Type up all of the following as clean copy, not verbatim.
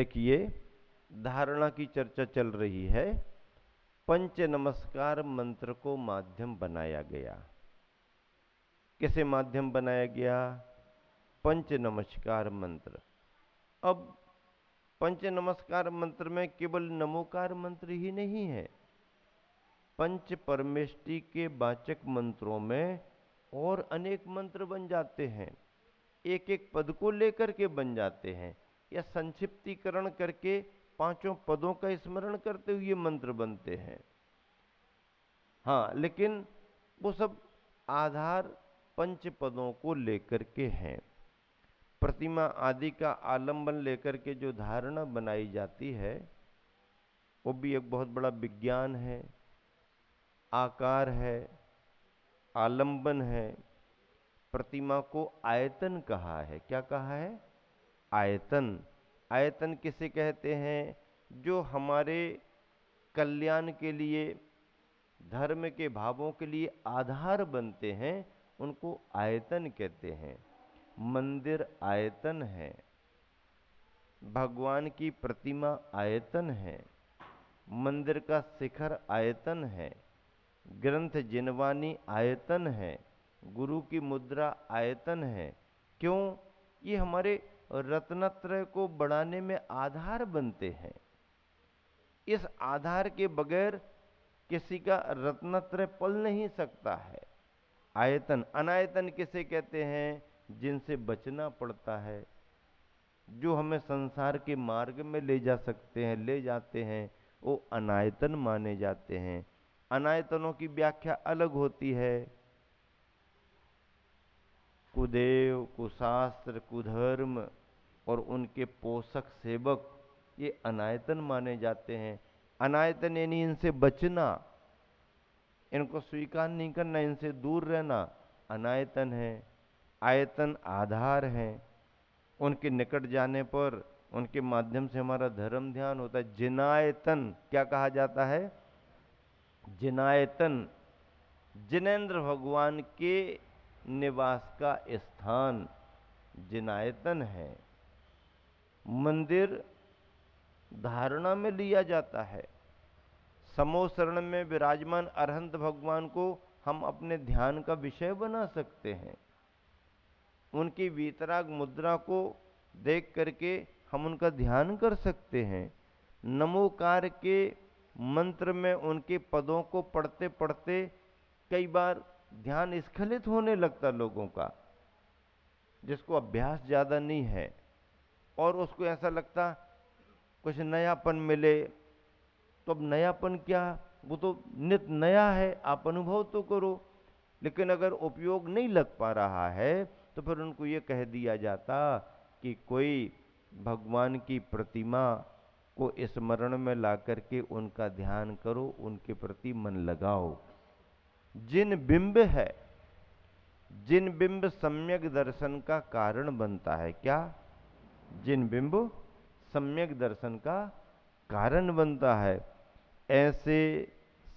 देखिए, धारणा की चर्चा चल रही है। पंच नमस्कार मंत्र को माध्यम बनाया गया। किसे माध्यम बनाया गया? पंच नमस्कार मंत्र। अब पंच नमस्कार मंत्र में केवल नमोकार मंत्र ही नहीं है, पंच परमेष्टि के वाचक मंत्रों में और अनेक मंत्र बन जाते हैं, एक एक पद को लेकर के बन जाते हैं, या संक्षिप्तीकरण करके पांचों पदों का स्मरण करते हुए मंत्र बनते हैं। हाँ, लेकिन वो सब आधार पंच पदों को लेकर के हैं। प्रतिमा आदि का आलंबन लेकर के जो धारणा बनाई जाती है वो भी एक बहुत बड़ा विज्ञान है। आकार है, आलंबन है। प्रतिमा को आयतन कहा है। क्या कहा है? आयतन। आयतन किसे कहते हैं? जो हमारे कल्याण के लिए, धर्म के भावों के लिए आधार बनते हैं, उनको आयतन कहते हैं। मंदिर आयतन है, भगवान की प्रतिमा आयतन है, मंदिर का शिखर आयतन है, ग्रंथ जिनवानी आयतन है, गुरु की मुद्रा आयतन है। क्यों? ये हमारे रत्नत्रय को बढ़ाने में आधार बनते हैं। इस आधार के बगैर किसी का रत्नत्रय पल नहीं सकता है। आयतन। अनायतन किसे कहते हैं? जिनसे बचना पड़ता है, जो हमें संसार के मार्ग में ले जा सकते हैं, ले जाते हैं, वो अनायतन माने जाते हैं। अनायतनों की व्याख्या अलग होती है। कुदेव, कुशास्त्र, कुधर्म और उनके पोषक सेवक, ये अनायतन माने जाते हैं। अनायतन यानी इनसे बचना, इनको स्वीकार नहीं करना, इनसे दूर रहना, अनायतन है। आयतन आधार है, उनके निकट जाने पर उनके माध्यम से हमारा धर्म ध्यान होता है। जिनायतन क्या कहा जाता है? जिनायतन जिनेंद्र भगवान के निवास का स्थान जिनायतन है। मंदिर धारणा में लिया जाता है। समोशरण में विराजमान अरहंत भगवान को हम अपने ध्यान का विषय बना सकते हैं। उनकी वीतराग मुद्रा को देख करके हम उनका ध्यान कर सकते हैं। नमोकार के मंत्र में उनके पदों को पढ़ते पढ़ते कई बार ध्यान स्खलित होने लगता लोगों का, जिसको अभ्यास ज्यादा नहीं है, और उसको ऐसा लगता कुछ नयापन मिले। तो अब नयापन क्या? वो तो नित नया है, आप अनुभव तो करो। लेकिन अगर उपयोग नहीं लग पा रहा है तो फिर उनको ये कह दिया जाता कि कोई भगवान की प्रतिमा को स्मरण में ला करके उनका ध्यान करो, उनके प्रति मन लगाओ। जिन बिंब है, जिन बिंब सम्यक दर्शन का कारण बनता है। क्या? जिन बिंब सम्यक दर्शन का कारण बनता है। ऐसे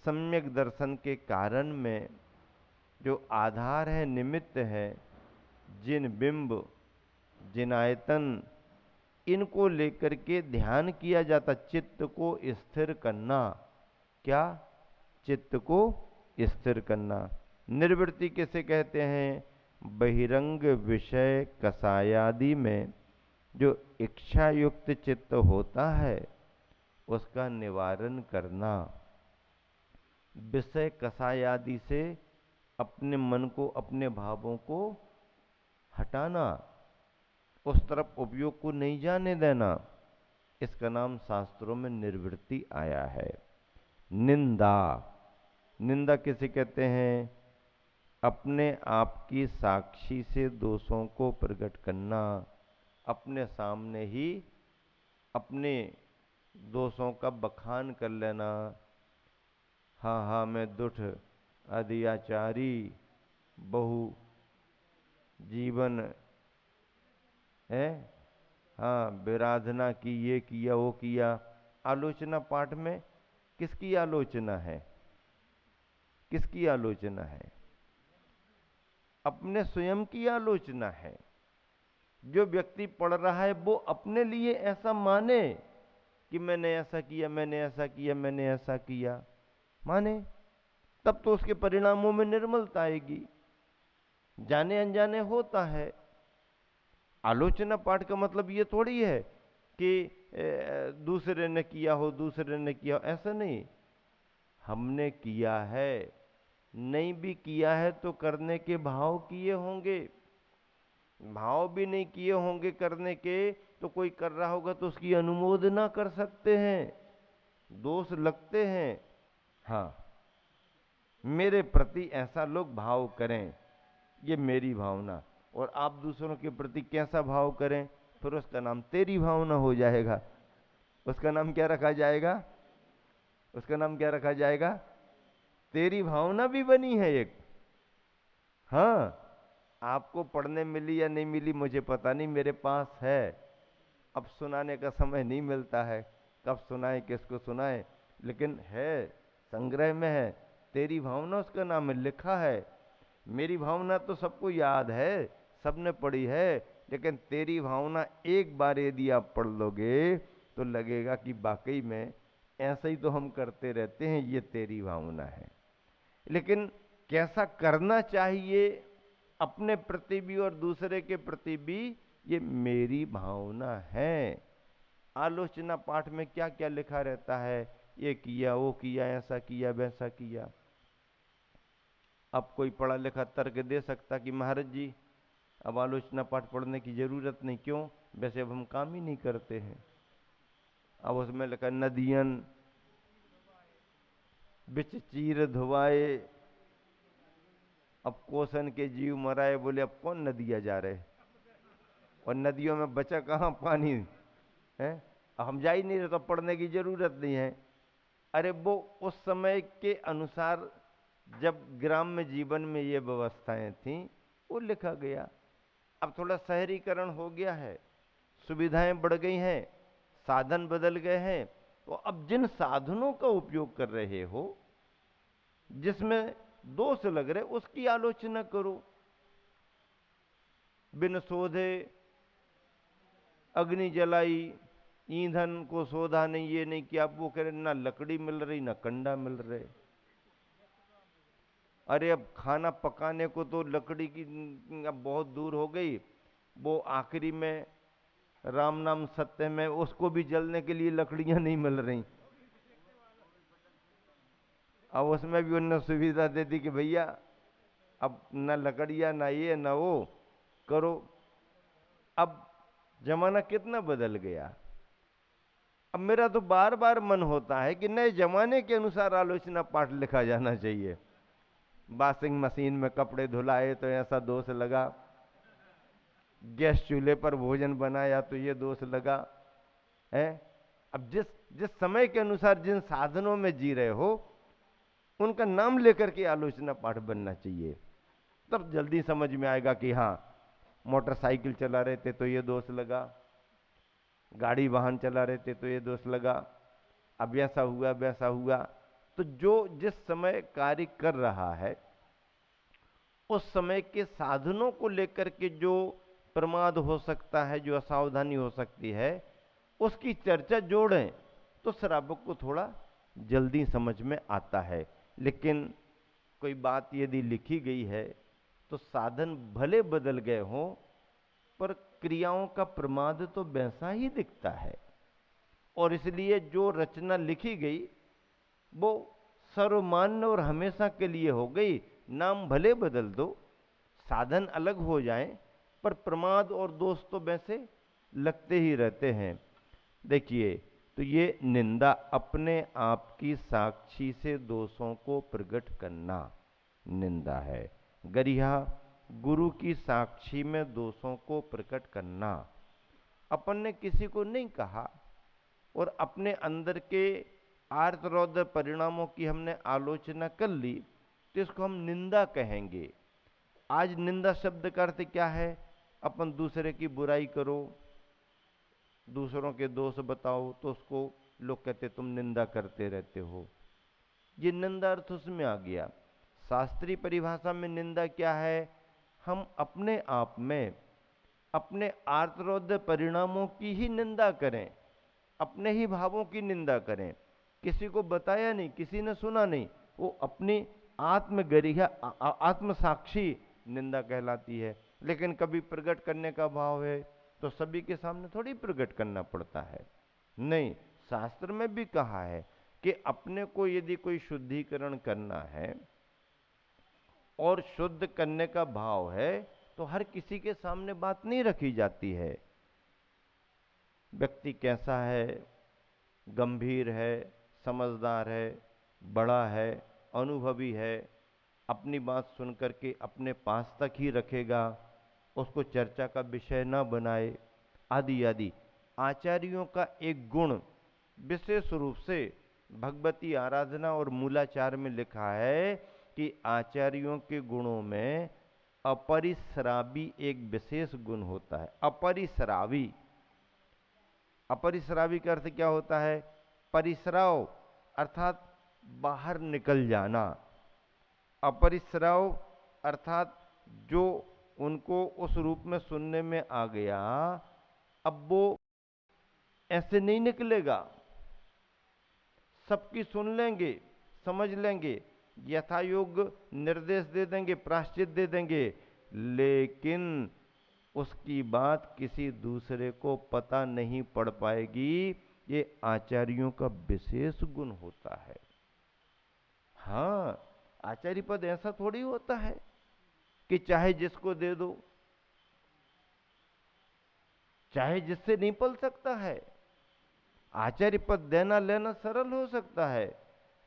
सम्यक दर्शन के कारण में जो आधार है, निमित्त है, जिन बिंब, जिन आयतन, इनको लेकर के ध्यान किया जाता। चित्त को स्थिर करना। क्या? चित्त को स्थिर करना। निर्वृत्ति किसे कहते हैं? बहिरंग विषय कसायादि में जो इच्छा युक्त चित्त होता है उसका निवारण करना। विषय कसायादि से अपने मन को, अपने भावों को हटाना, उस तरफ उपयोग को नहीं जाने देना। इसका नाम शास्त्रों में निर्वृत्ति आया है। निंदा। निंदा किसे कहते हैं? अपने आप की साक्षी से दोषों को प्रकट करना, अपने सामने ही अपने दोषों का बखान कर लेना। हाँ हाँ, मैं दुष्ट, अधीयाचारी, बहु जीवन है, हाँ, विराधना की, ये किया वो किया। आलोचना पाठ में किसकी आलोचना है? किसकी आलोचना है? अपने स्वयं की आलोचना है। जो व्यक्ति पढ़ रहा है वो अपने लिए ऐसा माने कि मैंने ऐसा किया, मैंने ऐसा किया, मैंने ऐसा किया, माने, तब तो उसके परिणामों में निर्मलता आएगी। जाने अनजाने होता है। आलोचना पाठ का मतलब ये थोड़ी है कि दूसरे ने किया हो, दूसरे ने किया हो, ऐसा नहीं। हमने किया है, नहीं भी किया है तो करने के भाव किए होंगे। भाव भी नहीं किए होंगे करने के, तो कोई कर रहा होगा तो उसकी अनुमोदना कर सकते हैं, दोष लगते हैं। हाँ, मेरे प्रति ऐसा लोग भाव करें, ये मेरी भावना। और आप दूसरों के प्रति कैसा भाव करें, फिर उसका नाम तेरी भावना हो जाएगा। उसका नाम क्या रखा जाएगा? उसका नाम क्या रखा जाएगा? तेरी भावना भी बनी है एक। हाँ, आपको पढ़ने मिली या नहीं मिली मुझे पता नहीं, मेरे पास है। अब सुनाने का समय नहीं मिलता है, कब सुनाए किसको सुनाए, लेकिन है, संग्रह में है। तेरी भावना उसका नाम है, लिखा है। मेरी भावना तो सबको याद है, सबने पढ़ी है, लेकिन तेरी भावना एक बार यदि आप पढ़ लोगे तो लगेगा कि वाकई में ऐसा ही तो हम करते रहते हैं, ये तेरी भावना है। लेकिन कैसा करना चाहिए अपने प्रति भी और दूसरे के प्रति भी, ये मेरी भावना है। आलोचना पाठ में क्या क्या लिखा रहता है, ये किया, वो किया, ऐसा किया, वैसा किया। अब कोई पढ़ा लिखा तर्क दे सकता कि महाराज जी अब आलोचना पाठ पढ़ने की जरूरत नहीं, क्यों? वैसे अब हम काम ही नहीं करते हैं। अब उसमें लिखा नदियन बिच चीर धुआए, अब कोसन के जीव मराए। बोले अब कौन नदियां जा रहे, और नदियों में बचा कहाँ पानी है? अब हम जा ही नहीं रहे तो पढ़ने की जरूरत नहीं है। अरे वो उस समय के अनुसार जब ग्राम्य जीवन में ये व्यवस्थाएं थी वो लिखा गया। अब थोड़ा शहरीकरण हो गया है, सुविधाएं बढ़ गई हैं, साधन बदल गए हैं, तो अब जिन साधनों का उपयोग कर रहे हो, जिसमें दोष लग रहे, उसकी आलोचना करो। बिन शोधे अग्नि जलाई, ईंधन को शोधा नहीं, ये नहीं किया। अब वो कह रहे ना लकड़ी मिल रही ना कंडा मिल रहे। अरे अब खाना पकाने को तो लकड़ी की अब बहुत दूर हो गई, वो आखिरी में राम नाम सत्य में उसको भी जलने के लिए लकड़ियां नहीं मिल रही। अब उसमें भी उन्होंने सुविधा दे दी कि भैया अब ना लकड़ियां ना ये ना वो करो। अब जमाना कितना बदल गया। अब मेरा तो बार बार मन होता है कि नए जमाने के अनुसार आलोचना पाठ लिखा जाना चाहिए। वॉशिंग मशीन में कपड़े धुलाए तो ऐसा दोष लगा, गैस चूल्हे पर भोजन बनाया तो ये दोष लगा है। अब जिस जिस समय के अनुसार जिन साधनों में जी रहे हो उनका नाम लेकर के आलोचना पाठ बनना चाहिए, तब जल्दी समझ में आएगा कि हाँ, मोटरसाइकिल चला रहे थे तो ये दोष लगा, गाड़ी वाहन चला रहे थे तो ये दोष लगा, अब ऐसा हुआ वैसा हुआ। तो जो जिस समय कार्य कर रहा है उस समय के साधनों को लेकर के जो प्रमाद हो सकता है, जो असावधानी हो सकती है, उसकी चर्चा जोड़ें तो श्रावक को थोड़ा जल्दी समझ में आता है। लेकिन कोई बात यदि लिखी गई है तो साधन भले बदल गए हों पर क्रियाओं का प्रमाद तो वैसा ही दिखता है। और इसलिए जो रचना लिखी गई वो सर्वमान्य और हमेशा के लिए हो गई। नाम भले बदल दो, साधन अलग हो जाएं, पर प्रमाद और दोष तो वैसे लगते ही रहते हैं। देखिए, तो ये निंदा अपने आप की साक्षी से दोषों को प्रकट करना निंदा है। गरिहा गुरु की साक्षी में दोषों को प्रकट करना। अपन ने किसी को नहीं कहा और अपने अंदर के आर्तरौद्र परिणामों की हमने आलोचना कर ली तो इसको हम निंदा कहेंगे। आज निंदा शब्द का अर्थ क्या है? अपन दूसरे की बुराई करो, दूसरों के दोष बताओ तो उसको लोग कहते तुम निंदा करते रहते हो। ये निंदा अर्थ उसमें आ गया। शास्त्रीय परिभाषा में निंदा क्या है? हम अपने आप में अपने आर्तरोद्य परिणामों की ही निंदा करें, अपने ही भावों की निंदा करें। किसी को बताया नहीं, किसी ने सुना नहीं, वो अपनी आत्मगरिया आत्मसाक्षी निंदा कहलाती है। लेकिन कभी प्रकट करने का भाव है तो सभी के सामने थोड़ी प्रकट करना पड़ता है। नहीं, शास्त्र में भी कहा है कि अपने को यदि कोई शुद्धिकरण करना है और शुद्ध करने का भाव है तो हर किसी के सामने बात नहीं रखी जाती है। व्यक्ति कैसा है, गंभीर है, समझदार है, बड़ा है, अनुभवी है, अपनी बात सुन करके अपने पास तक ही रखेगा, उसको चर्चा का विषय न बनाए, आदि आदि। आचार्यों का एक गुण विशेष रूप से भगवती आराधना और मूलाचार में लिखा है कि आचार्यों के गुणों में अपरिसरावी एक विशेष गुण होता है। अपरिसरावी, अपरिसरावी का अर्थ क्या होता है? परिसराव अर्थात बाहर निकल जाना, अपरिसराव अर्थात जो उनको उस रूप में सुनने में आ गया, अब वो ऐसे नहीं निकलेगा। सबकी सुन लेंगे, समझ लेंगे, यथा योग्य निर्देश दे देंगे, प्रायश्चित दे देंगे, लेकिन उसकी बात किसी दूसरे को पता नहीं पड़ पाएगी। ये आचार्यों का विशेष गुण होता है। हाँ, आचार्य पद ऐसा थोड़ी होता है कि चाहे जिसको दे दो, चाहे जिससे नहीं पल सकता है। आचार्य पद देना लेना सरल हो सकता है,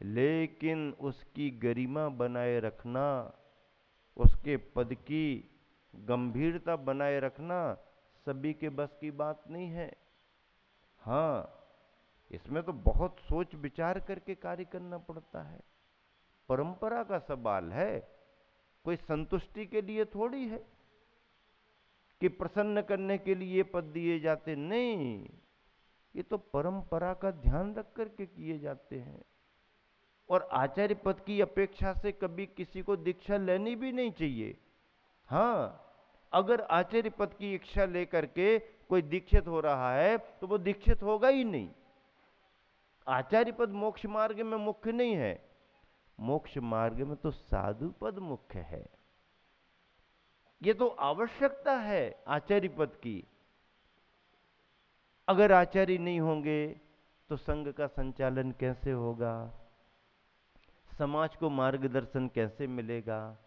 लेकिन उसकी गरिमा बनाए रखना, उसके पद की गंभीरता बनाए रखना सभी के बस की बात नहीं है। हाँ, इसमें तो बहुत सोच विचार करके कार्य करना पड़ता है। परंपरा का सवाल है, कोई संतुष्टि के लिए थोड़ी है कि प्रसन्न करने के लिए पद दिए जाते, नहीं, ये तो परंपरा का ध्यान रख करके किए जाते हैं। और आचार्य पद की अपेक्षा से कभी किसी को दीक्षा लेनी भी नहीं चाहिए। हाँ, अगर आचार्य पद की इच्छा लेकर के कोई दीक्षित हो रहा है तो वो दीक्षित होगा ही नहीं। आचार्य पद मोक्ष मार्ग में मुख्य नहीं है, मोक्ष मार्ग में तो साधु पद मुख्य है। ये तो आवश्यकता है आचार्य पद की। अगर आचार्य नहीं होंगे तो संघ का संचालन कैसे होगा, समाज को मार्गदर्शन कैसे मिलेगा,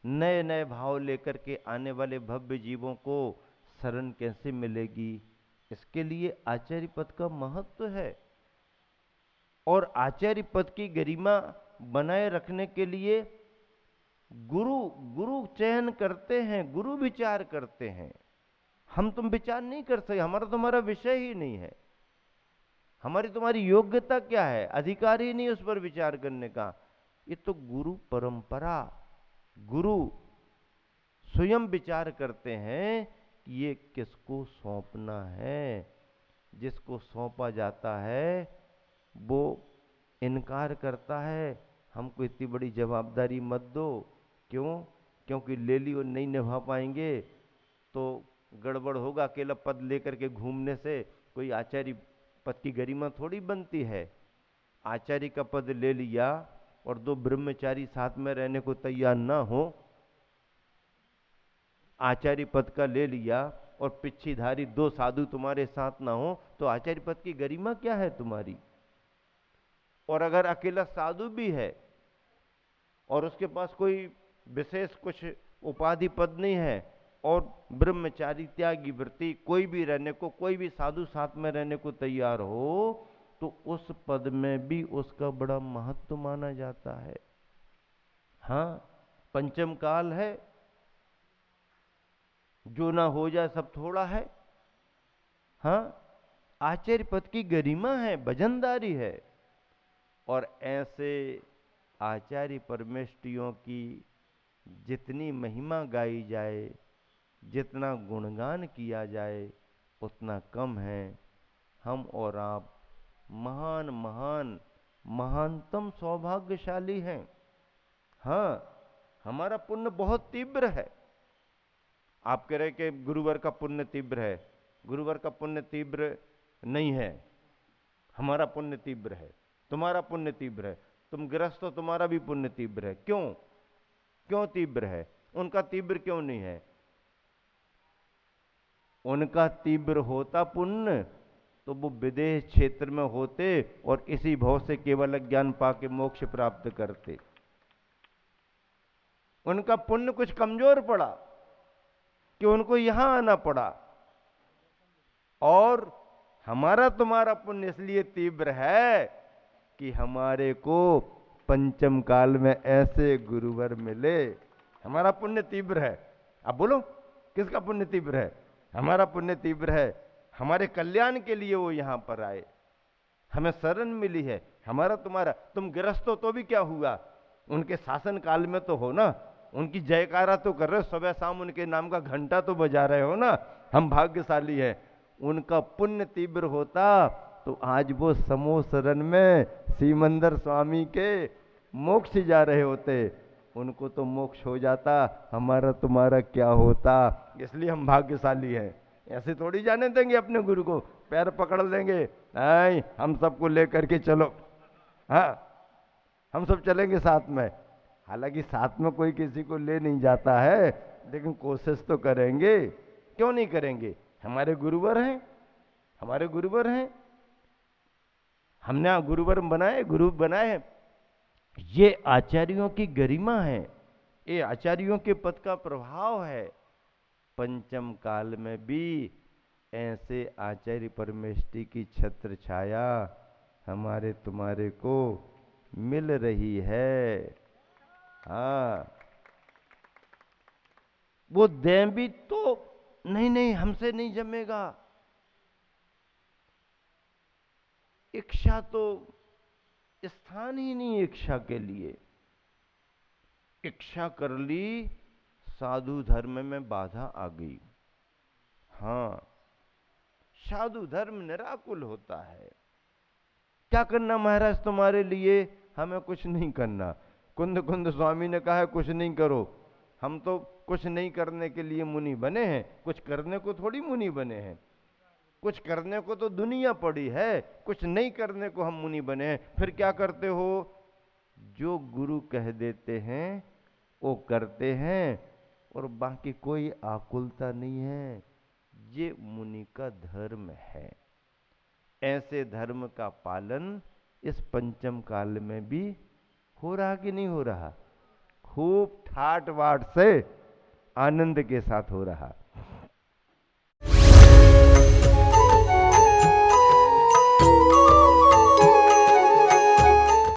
नए नए भाव लेकर के आने वाले भव्य जीवों को शरण कैसे मिलेगी? इसके लिए आचार्य पद का महत्व है। और आचार्य पद की गरिमा बनाए रखने के लिए गुरु गुरु चयन करते हैं, गुरु विचार करते हैं। हम तुम विचार नहीं कर सकते, हमारा तुम्हारा विषय ही नहीं है। हमारी तुम्हारी योग्यता क्या है, अधिकार ही नहीं उस पर विचार करने का। ये तो गुरु परंपरा, गुरु स्वयं विचार करते हैं कि ये किसको सौंपना है। जिसको सौंपा जाता है वो इनकार करता है, हमको इतनी बड़ी जवाबदारी मत दो। क्यों? क्योंकि ले ली और नहीं निभा पाएंगे तो गड़बड़ होगा। अकेला पद लेकर के घूमने से कोई आचार्य पद की गरिमा थोड़ी बनती है। आचार्य का पद ले लिया और दो ब्रह्मचारी साथ में रहने को तैयार ना हो, आचार्य पद का ले लिया और पिच्छीधारी दो साधु तुम्हारे साथ ना हो, तो आचार्य पद की गरिमा क्या है तुम्हारी? और अगर अकेला साधु भी है और उसके पास कोई विशेष कुछ उपाधि पद नहीं है और ब्रह्मचारी त्यागी वृत्ति कोई भी रहने को, कोई भी साधु साथ में रहने को तैयार हो, तो उस पद में भी उसका बड़ा महत्व माना जाता है। हाँ, पंचम काल है, जो ना हो जाए सब थोड़ा है। हाँ, आचार्य पद की गरिमा है, भजनदारी है। और ऐसे आचार्य परमेष्टियों की जितनी महिमा गाई जाए, जितना गुणगान किया जाए, उतना कम है। हम और आप महान महान महानतम सौभाग्यशाली हैं। हाँ, हमारा पुण्य बहुत तीव्र है। आप कह रहे कि गुरुवर का पुण्य तीव्र है। गुरुवर का पुण्य तीव्र नहीं है, हमारा पुण्य तीव्र है, तुम्हारा पुण्य तीव्र है। तुम गृहस्थ हो, तुम्हारा भी पुण्य तीव्र है। क्यों? क्यों तीव्र है? उनका तीव्र क्यों नहीं है? उनका तीव्र होता पुण्य तो वो विदेश क्षेत्र में होते और इसी भाव से केवल ज्ञान पाके मोक्ष प्राप्त करते। उनका पुण्य कुछ कमजोर पड़ा कि उनको यहां आना पड़ा, और हमारा तुम्हारा पुण्य इसलिए तीव्र है कि हमारे को पंचम काल में ऐसे गुरुवर मिले। हमारा पुण्य तीव्र है। अब बोलो किसका पुण्य तीव्र है? हमारा पुण्य तीव्र है। हमारे कल्याण के लिए वो यहां पर आए, हमें शरण मिली है। हमारा तुम्हारा, तुम गृहस्थ हो तो भी क्या हुआ, उनके शासन काल में तो हो ना, उनकी जयकारा तो कर रहे हो, सुबह शाम उनके नाम का घंटा तो बजा रहे हो ना। हम भाग्यशाली हैं। उनका पुण्य तीव्र होता तो आज वो समूह शरण में सीमंदर स्वामी के मोक्ष जा रहे होते, उनको तो मोक्ष हो जाता, हमारा तुम्हारा क्या होता। इसलिए हम भाग्यशाली हैं। ऐसे थोड़ी जाने देंगे अपने गुरु को, पैर पकड़ लेंगे, नहीं हम सबको लेकर के चलो, हाँ हम सब चलेंगे साथ में। हालांकि साथ में कोई किसी को ले नहीं जाता है, लेकिन कोशिश तो करेंगे। क्यों नहीं करेंगे? हमारे गुरुवर हैं, हमारे गुरुवर हैं। हमने गुरुवर बनाए, गुरु बनाए हैं। ये आचार्यों की गरिमा है, ये आचार्यों के पद का प्रभाव है। पंचम काल में भी ऐसे आचार्य परमेष्टि की छत्र छाया हमारे तुम्हारे को मिल रही है। हाँ, वो दें भी तो नहीं, नहीं हमसे नहीं जमेगा। इच्छा तो स्थान ही नहीं इच्छा के लिए। इच्छा कर ली, साधु धर्म में बाधा आ गई। हाँ, साधु धर्म निराकुल होता है। क्या करना महाराज तुम्हारे लिए? हमें कुछ नहीं करना। कुंद कुंद स्वामी ने कहा है कुछ नहीं करो। हम तो कुछ नहीं करने के लिए मुनि बने हैं, कुछ करने को थोड़ी मुनि बने हैं। कुछ करने को तो दुनिया पड़ी है, कुछ नहीं करने को हम मुनि बने हैं। फिर क्या करते हो? जो गुरु कह देते हैं वो करते हैं, और बाकी कोई आकुलता नहीं है। ये मुनि का धर्म है। ऐसे धर्म का पालन इस पंचम काल में भी हो रहा कि नहीं हो रहा? खूब ठाट वाट से आनंद के साथ हो रहा।